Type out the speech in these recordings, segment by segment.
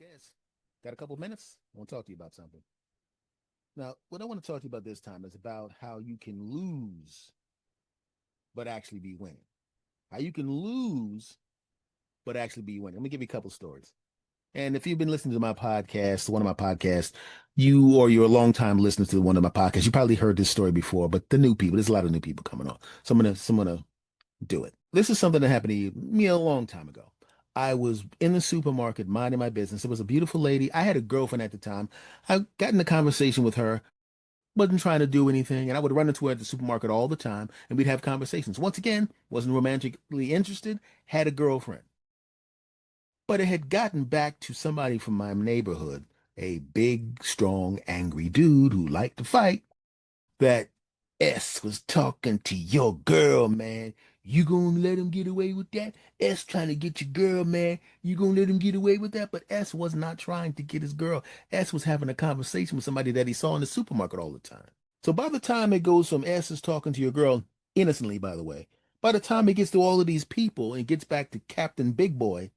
podcast. Got a couple minutes? I want to talk to you about something. Now, what I want to talk to you about this time is about how you can lose but actually be winning. How you can lose but actually be winning. Let me give you a couple stories. And if you've been listening to my podcast, one of my podcasts, you or you're a long time listener to one of my podcasts, you probably heard this story before, but the new people, there's a lot of new people coming on. So I'm gonna do it. This is something that happened to me a long time ago. I was in the supermarket minding my business. It was a beautiful lady. I had a girlfriend at the time. I got in a conversation with her, wasn't trying to do anything, and I would run into her at the supermarket all the time, and we'd have conversations. Once again, wasn't romantically interested, had a girlfriend. But it had gotten back to somebody from my neighborhood, a big, strong, angry dude who liked to fight, that S was talking to your girl, man. You gonna let him get away with that? S trying to get your girl, man. You gonna let him get away with that? But S was not trying to get his girl. S was having a conversation with somebody that he saw in the supermarket all the time. So by the time it goes from S is talking to your girl, innocently, by the way, by the time it gets to all of these people and gets back to Captain Big Boy,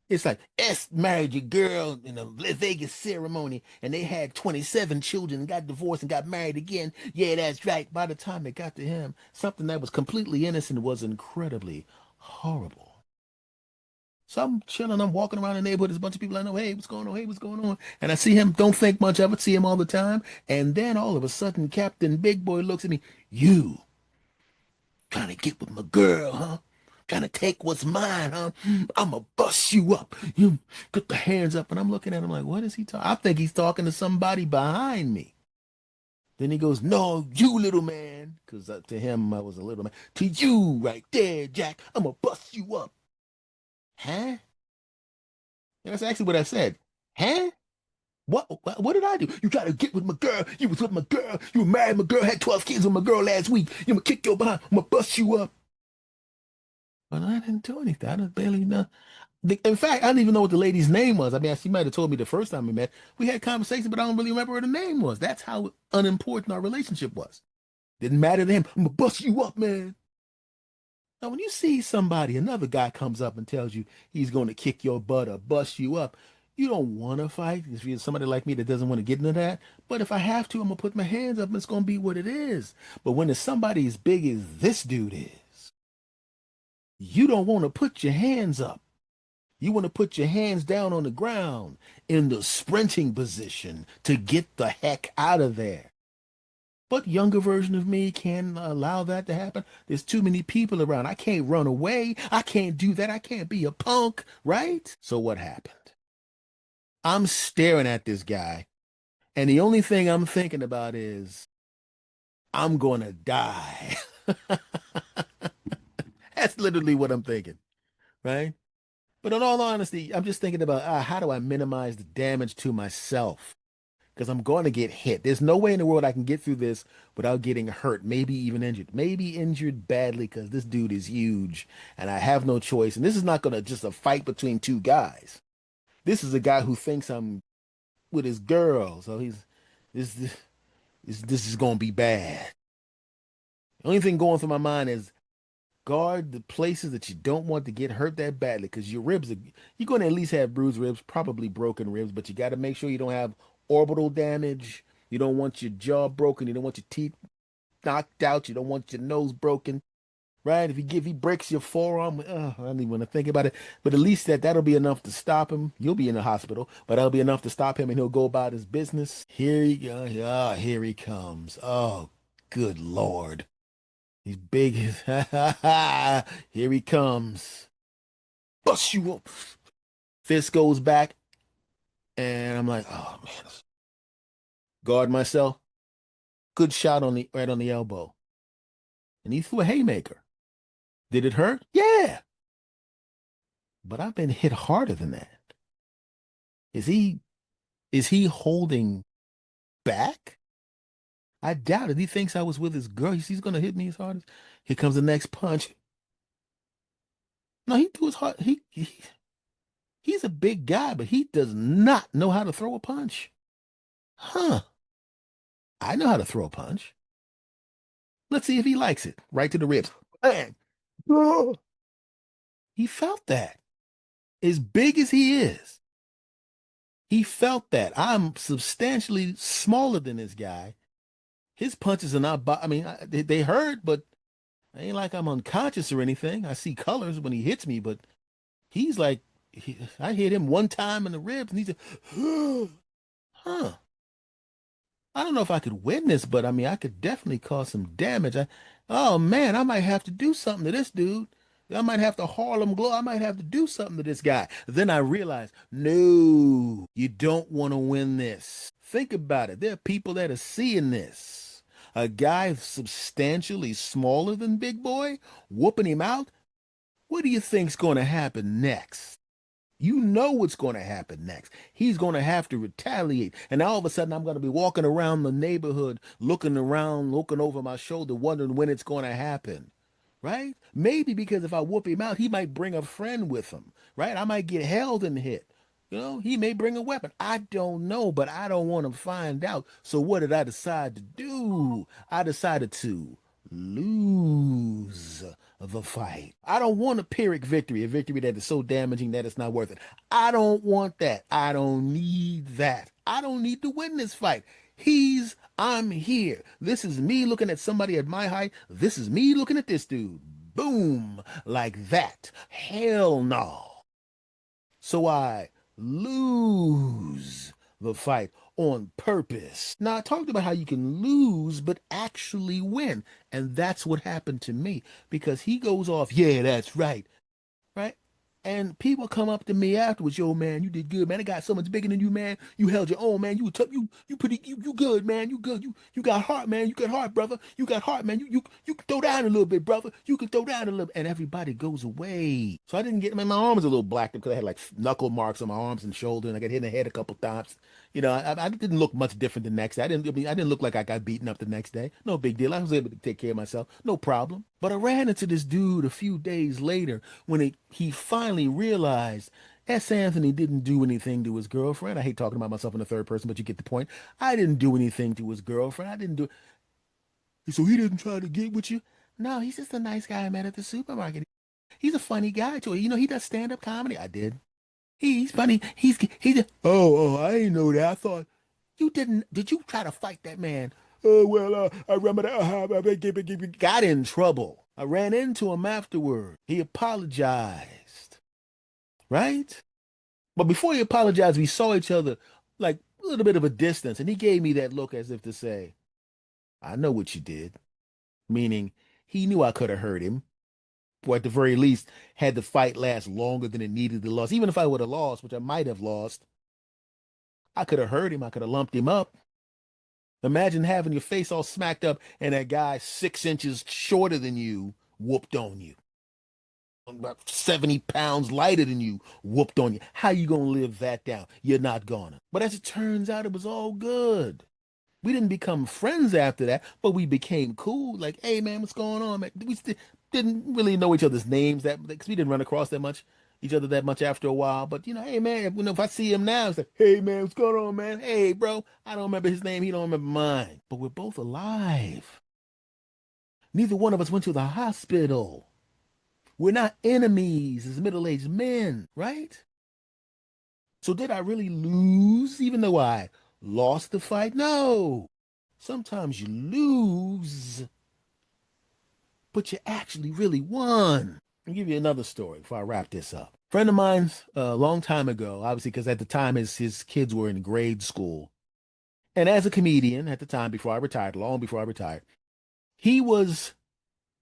it's like S married your girl in a Vegas ceremony, and they had 27 children, got divorced, and got married again. Yeah, that's right. By the time it got to him, something that was completely innocent was incredibly horrible. So I'm chilling, I'm walking around the neighborhood. There's a bunch of people I know. Hey, what's going on? Hey, what's going on? And I see him, don't think much of it, see him all the time. And then all of a sudden, Captain Big Boy looks at me. You trying to get with my girl, huh? Trying to take what's mine, huh? I'ma bust you up. You put the hands up, and I'm looking at him like, what is he talking? I think he's talking to somebody behind me. Then he goes, no, you little man, because to him I was a little man. To you right there, Jack, I'ma bust you up. Huh? And that's actually what I said. Huh? What did I do? You gotta get with my girl. You was with my girl. You were married my girl, had 12 kids with my girl last week. You gonna kick your behind. I'm gonna bust you up. But I didn't do anything. I didn't barely know. In fact, I didn't even know what the lady's name was. I mean, she might have told me the first time we met. We had conversations, but I don't really remember what her name was. That's how unimportant our relationship was. Didn't matter to him. I'm gonna bust you up, man. Now, when you see somebody, another guy comes up and tells you he's going to kick your butt or bust you up, you don't want to fight. If you're somebody like me that doesn't want to get into that, but if I have to, I'm gonna put my hands up and it's gonna be what it is. But when it's somebody as big as this dude is, you don't want to put your hands up. You want to put your hands down on the ground in the sprinting position to get the heck out of there. But younger version of me can't allow that to happen. There's too many people around. I can't run away. I can't do that. I can't be a punk, right? So what happened? I'm staring at this guy, and the only thing I'm thinking about is I'm gonna die. That's literally what I'm thinking, right? But in all honesty, I'm just thinking about how do I minimize the damage to myself? Because I'm going to get hit. There's no way in the world I can get through this without getting hurt, maybe even injured, maybe injured badly because this dude is huge and I have no choice. And this is not going to just a fight between two guys. This is a guy who thinks I'm with his girl, so this this is going to be bad. The only thing going through my mind is guard the places that you don't want to get hurt that badly because your ribs are, you're going to at least have bruised ribs, probably broken ribs, but you got to make sure you don't have orbital damage. You don't want your jaw broken. You don't want your teeth knocked out. You don't want your nose broken, right? If he breaks your forearm, I don't even want to think about it. But at least that'll be enough to stop him. You'll be in the hospital, but that'll be enough to stop him, and he'll go about his business. Here he go. Ah, here he comes. Oh, good Lord. He's big. Here he comes. Bust you up. Fist goes back, and I'm like, oh man. Guard myself. Good shot on the right on the elbow. And he threw a haymaker. Did it hurt? Yeah. But I've been hit harder than that. Is he holding back? I doubt it. He thinks I was with his girl. He's gonna hit me as hard as here comes the next punch. No, he threw his hard. He's a big guy, but he does not know how to throw a punch. Huh. I know how to throw a punch. Let's see if he likes it. Right to the ribs. Bang. Oh. He felt that. As big as he is. He felt that. I'm substantially smaller than this guy. His punches are not, I mean, they hurt, but it ain't like I'm unconscious or anything. I see colors when he hits me, but he's like, I hit him one time in the ribs, and he's like, huh. I don't know if I could win this, but I mean, I could definitely cause some damage. Oh man, I might have to do something to this dude. I might have to Harlem Glow. I might have to do something to this guy. Then I realized, no, you don't want to win this. Think about it. There are people that are seeing this. A guy substantially smaller than Big Boy, whooping him out. What do you think's going to happen next? You know what's going to happen next. He's going to have to retaliate. And all of a sudden, I'm going to be walking around the neighborhood, looking around, looking over my shoulder, wondering when it's going to happen. Right? Maybe because if I whoop him out, he might bring a friend with him. Right? I might get held and hit. You know, he may bring a weapon. I don't know, but I don't want to find out. So what did I decide to do? I decided to lose the fight. I don't want a Pyrrhic victory, a victory that is so damaging that it's not worth it. I don't want that. I don't need that. I don't need to win this fight. I'm here. This is me looking at somebody at my height. This is me looking at this dude. Boom. Like that. Hell no. So I lose the fight on purpose. Now, I talked about how you can lose, but actually win. And that's what happened to me because he goes off, yeah, that's right, right? And people come up to me afterwards, yo, man, you did good, man. I got so much bigger than you, man. You held your own, man. You were tough. You pretty, you good, man. You good. You got heart, man. You got heart, brother. You got heart, man. You can throw down a little bit, brother. You can throw down a little, and everybody goes away. So I didn't get, man, my arms a little blacked because I had like knuckle marks on my arms and shoulder, and I got hit in the head a couple times. You know, I didn't look much different the next day. I didn't look like I got beaten up the next day. No big deal. I was able to take care of myself. No problem. But I ran into this dude a few days later when he finally realized S. Anthony didn't do anything to his girlfriend. I hate talking about myself in the third person, but you get the point. I didn't do anything to his girlfriend. I didn't do. So he didn't try to get with you? No, he's just a nice guy I met at the supermarket. He's a funny guy too. You know, he does stand-up comedy. I did. He's funny. He's I didn't know that. I thought you didn't. Did you try to fight that man? Oh well, I remember that. I got in trouble. I ran into him afterward. He apologized, right? But before he apologized, we saw each other like a little bit of a distance, and he gave me that look as if to say, "I know what you did," meaning he knew I could have hurt him, or at the very least, had the fight last longer than it needed to last. Even if I would have lost, which I might have lost, I could have hurt him. I could have lumped him up. Imagine having your face all smacked up and that guy 6 inches shorter than you whooped on you. About 70 pounds lighter than you whooped on you. How you gonna live that down? You're not gonna. But as it turns out, it was all good. We didn't become friends after that, but we became cool. Like, hey man, what's going on, man? We didn't really know each other's names that because we didn't run across each other that much after a while. But you know, hey man, if I see him now, it's like, hey man, what's going on, man? Hey bro, I don't remember his name, he don't remember mine. But we're both alive. Neither one of us went to the hospital. We're not enemies as middle-aged men, right? So did I really lose even though I lost the fight? No. Sometimes you lose, but you actually really won. I'll give you another story before I wrap this up. Friend of mine, a long time ago, obviously, because at the time his kids were in grade school. And as a comedian at the time, before I retired, long before I retired, he was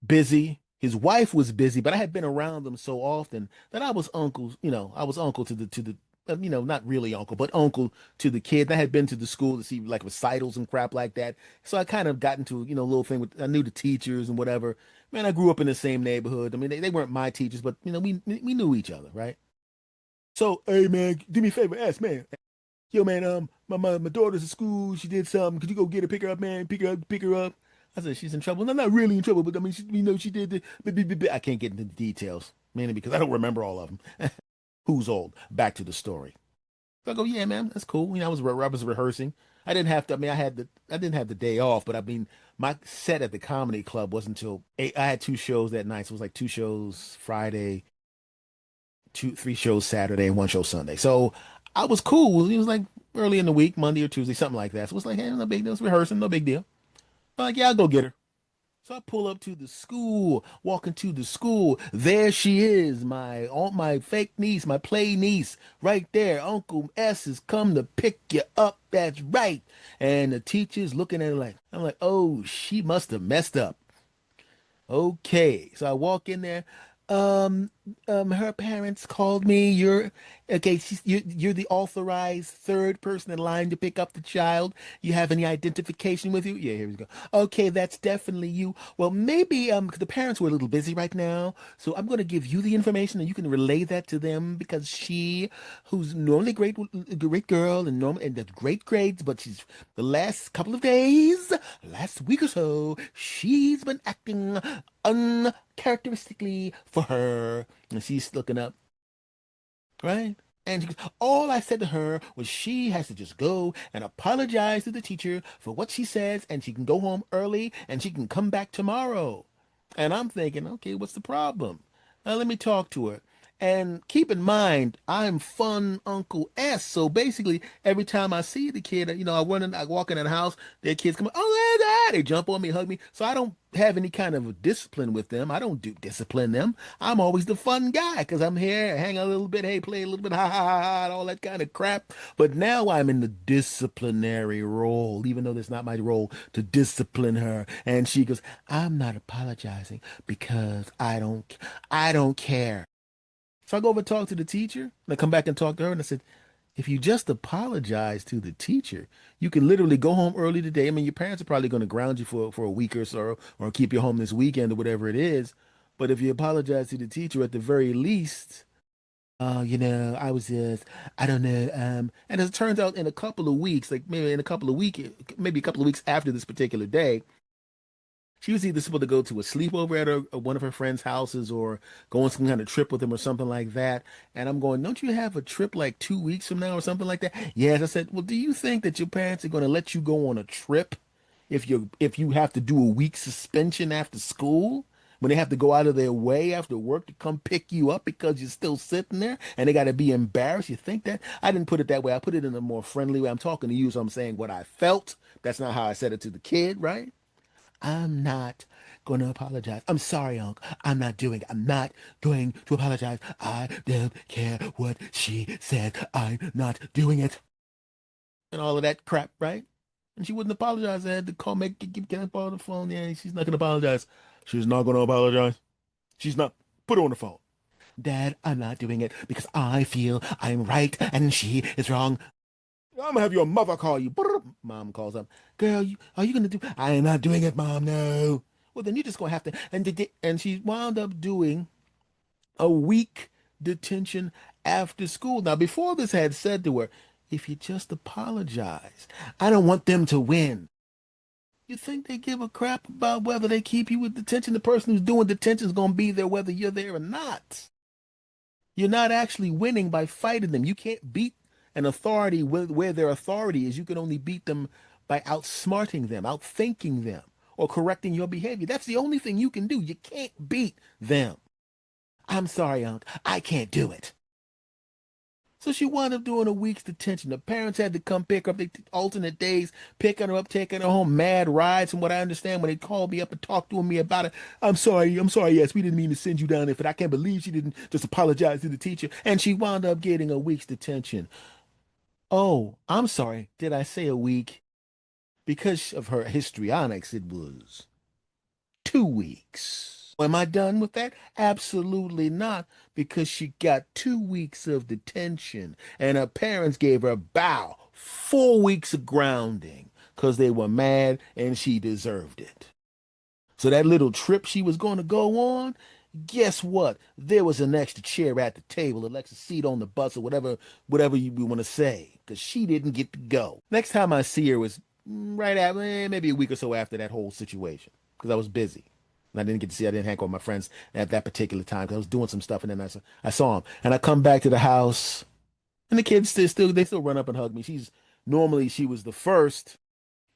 busy. His wife was busy, but I had been around them so often that I was uncle, I was uncle to the not really uncle, but uncle to the kid. I had been to the school to see like recitals and crap like that. So I kind of got into, a little thing with, I knew the teachers and whatever. Man, I grew up in the same neighborhood. I mean, they weren't my teachers, but, we knew each other, right? So, hey, man, do me a favor, ask, man. Yo, man, my daughter's at school. She did something. Could you go get her, pick her up, man? Pick her up. I said, she's in trouble. No, not really in trouble, but I mean, she did I can't get into the details, mainly because I don't remember all of them. Who's old? Back to the story. So I go, yeah, man, that's cool. I was rehearsing. I didn't have to. I mean, I didn't have the day off, but I mean, my set at the comedy club wasn't until 8. I had two shows that night, so it was like two shows Friday, three shows Saturday, and one show Sunday. So I was cool. It was like early in the week, Monday or Tuesday, something like that. So it was like, hey, no big deal. It's rehearsing, no big deal. I'm like, yeah, I'll go get her. So I pull up to the school, walk into the school. There she is, my fake niece, my play niece, right there. Uncle S has come to pick you up. That's right. And the teacher's looking at her like, I'm like, oh, she must have messed up. Okay, so I walk in there. Um, her parents called me. You're okay. You're the authorized third person in line to pick up the child. You have any identification with you? Yeah, here we go. Okay, that's definitely you. Well, maybe 'cause the parents were a little busy right now, so I'm going to give you the information and you can relay that to them because she, who's normally great girl and normal and does great grades, but she's the last couple of days, last week or so, she's been acting uncharacteristically for her. And she's looking up, right? And she goes, all I said to her was she has to just go and apologize to the teacher for what she says, and she can go home early and she can come back tomorrow. And I'm thinking, okay, what's the problem? Let me talk to her. And keep in mind, I'm fun Uncle S. So basically, every time I see the kid, I walk in the house, their kids come, oh, there's that. They jump on me, hug me. So I don't have any kind of discipline with them. I don't do discipline them. I'm always the fun guy because I'm here, hang a little bit, hey, play a little bit, ha ha ha, ha, and all that kind of crap. But now I'm in the disciplinary role, even though that's not my role to discipline her. And she goes, I'm not apologizing because I don't care. So I go over and talk to the teacher, and I come back and talk to her, and I said, if you just apologize to the teacher, you can literally go home early today. I mean, your parents are probably going to ground you for a week or so, or keep you home this weekend or whatever it is. But if you apologize to the teacher at the very least, I was just, I don't know. And as it turns out, in a couple of weeks, like maybe a couple of weeks after this particular day, she was either supposed to go to a sleepover at one of her friends' houses or go on some kind of trip with him or something like that. And I'm going, don't you have a trip like 2 weeks from now or something like that? Yes. I said, well, do you think that your parents are going to let you go on a trip if you have to do a week suspension after school? When they have to go out of their way after work to come pick you up because you're still sitting there and they got to be embarrassed. You think that? I didn't put it that way. I put it in a more friendly way. I'm talking to you, so I'm saying what I felt. That's not how I said it to the kid, right? I'm not going to apologize. I'm sorry, Unc. I'm not going to apologize. I don't care what she said. I'm not doing it. And all of that crap, right? And she wouldn't apologize. I had to call, get up on the phone. Yeah, she's not going to apologize. She's not going to apologize. She's not. Put her on the phone. Dad, I'm not doing it because I feel I'm right and she is wrong. I'm gonna have your mother call you. Mom calls up. Girl, are you gonna do? I am not doing it, Mom. No. Well, then you're just gonna have to. And she wound up doing a week detention after school. Now, before this, I had said to her, if you just apologize, I don't want them to win. You think they give a crap about whether they keep you with detention? The person who's doing detention is gonna be there whether you're there or not. You're not actually winning by fighting them. You can't beat an authority where their authority is. You can only beat them by outsmarting them, outthinking them, or correcting your behavior. That's the only thing you can do. You can't beat them. I'm sorry, Unc. I can't do it. So she wound up doing a week's detention. The parents had to come pick her up. They alternate days, picking her up, taking her home, mad rides. From what I understand, when they called me up and talked to me about it, I'm sorry. Yes, we didn't mean to send you down there, but I can't believe she didn't just apologize to the teacher. And she wound up getting a week's detention. Oh, I'm sorry. Did I say a week? Because of her histrionics, it was 2 weeks. Am I done with that? Absolutely not, because she got 2 weeks of detention, and her parents gave her bow 4 weeks of grounding because they were mad and she deserved it. So that little trip she was going to go on, guess what? There was an extra chair at the table, an extra seat on the bus, or whatever you want to say, because she didn't get to go. Next time I see her was right after, maybe a week or so after that whole situation, because I was busy. And I didn't get to see, I didn't hang out with my friends at that particular time because I was doing some stuff, and then I saw him. And I come back to the house, and the kids they still run up and hug me. Normally she was the first,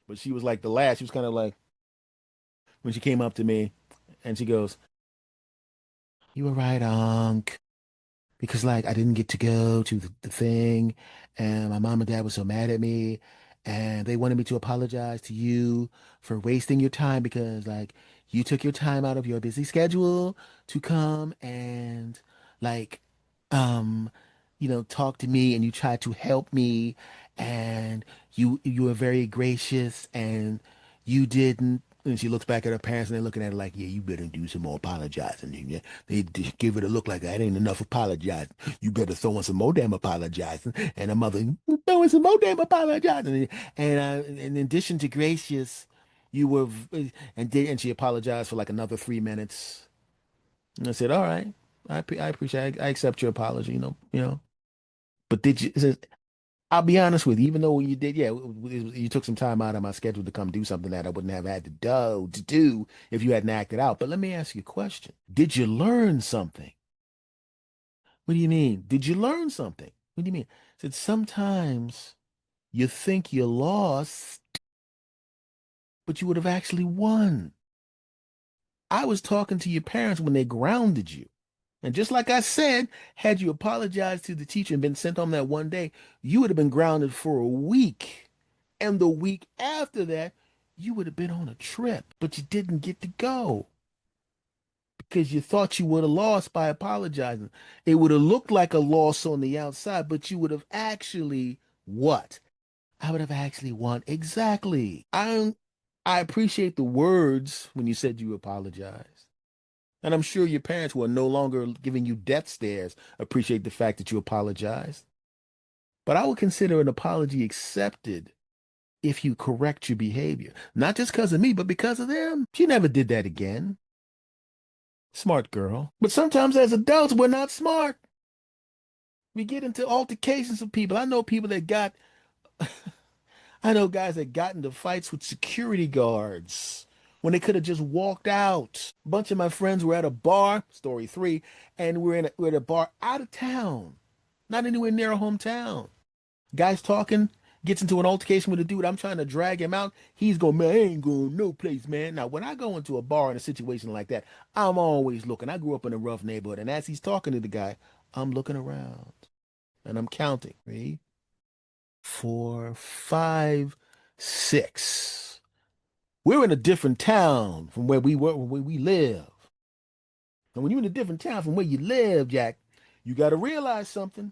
but she was like the last. She was kind of like, when she came up to me, and she goes, you were right, Unc. because like I didn't get to go to the thing and my mom and dad were so mad at me and they wanted me to apologize to you for wasting your time because like you took your time out of your busy schedule to come and like um talk to me and you tried to help me and you were very gracious and you didn't. And she looks back at her parents and they're looking at her like, yeah, you better do some more apologizing. And yeah, they just give it a look like that ain't enough apologizing. You better throw in some more damn apologizing. And her mother throw in some more damn apologizing. And in addition to gracious, you were, and she apologized for like another 3 minutes. And I said, all right, I appreciate, I accept your apology, But did you? I'll be honest with you, even though you did, yeah, you took some time out of my schedule to come do something that I wouldn't have had to do if you hadn't acted out. But let me ask you a question. Did you learn something? What do you mean? Did you learn something? What do you mean? I said sometimes you think you lost, but you would have actually won. I was talking to your parents when they grounded you. And just like I said, had you apologized to the teacher and been sent home that one day, you would have been grounded for a week. And the week after that, you would have been on a trip, but you didn't get to go because you thought you would have lost by apologizing. It would have looked like a loss on the outside, but you would have actually what? I would have actually won. Exactly. I appreciate the words when you said you apologized. And I'm sure your parents who are no longer giving you death stares appreciate the fact that you apologized. But I would consider an apology accepted if you correct your behavior. Not just because of me, but because of them. She never did that again. Smart girl. But sometimes as adults, we're not smart. We get into altercations with people. I know guys that got into fights with security guards when they could have just walked out. A bunch of my friends were at a bar, story three, and we're at a bar out of town, not anywhere near our hometown. Guy's talking, gets into an altercation with a dude. I'm trying to drag him out. He's going, man, I ain't going no place, man. Now, when I go into a bar in a situation like that, I'm always looking. I grew up in a rough neighborhood, and as he's talking to the guy, I'm looking around and I'm counting. 3, 4, 5, 6. We're in a different town from where we were, where we live. And when you're in a different town from where you live, Jack, you got to realize something.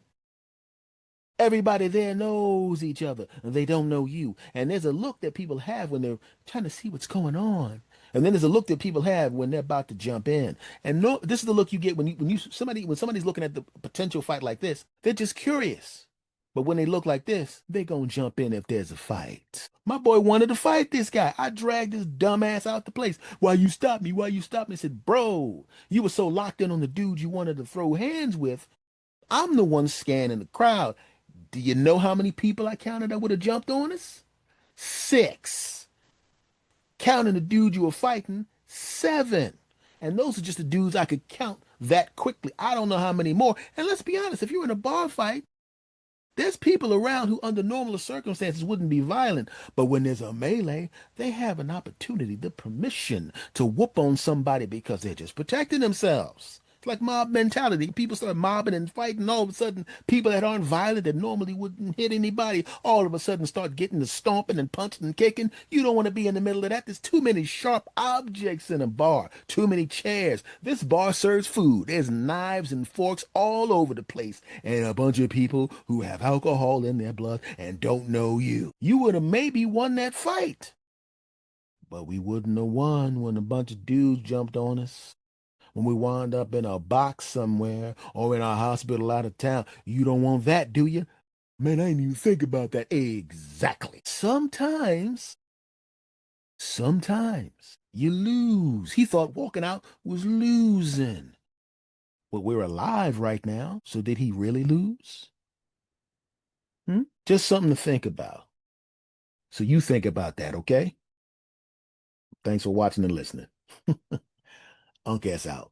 Everybody there knows each other, and they don't know you. And there's a look that people have when they're trying to see what's going on. And then there's a look that people have when they're about to jump in. And no, this is the look you get when somebody's looking at the potential fight like this, they're just curious. But when they look like this, they gonna jump in if there's a fight. My boy wanted to fight this guy. I dragged this dumbass out the place. Why you stop me? Why you stop me? I said, bro, you were so locked in on the dude you wanted to throw hands with. I'm the one scanning the crowd. Do you know how many people I counted that would have jumped on us? 6. Counting the dude you were fighting, 7. And those are just the dudes I could count that quickly. I don't know how many more. And let's be honest, if you're in a bar fight, there's people around who, under normal circumstances, wouldn't be violent. But when there's a melee, they have an opportunity, the permission to whoop on somebody because they're just protecting themselves. It's like mob mentality. People start mobbing and fighting. All of a sudden, people that aren't violent, that normally wouldn't hit anybody, all of a sudden start getting to stomping and punching and kicking. You don't want to be in the middle of that. There's too many sharp objects in a bar, too many chairs. This bar serves food. There's knives and forks all over the place, and a bunch of people who have alcohol in their blood and don't know you. You would have maybe won that fight, but we wouldn't have won when a bunch of dudes jumped on us. When we wind up in a box somewhere or in a hospital out of town. You don't want that, do you? Man, I didn't even think about that. Exactly. Sometimes you lose. He thought walking out was losing. But we're alive right now. So did he really lose? Just something to think about. So you think about that, okay? Thanks for watching and listening. Unk ass out.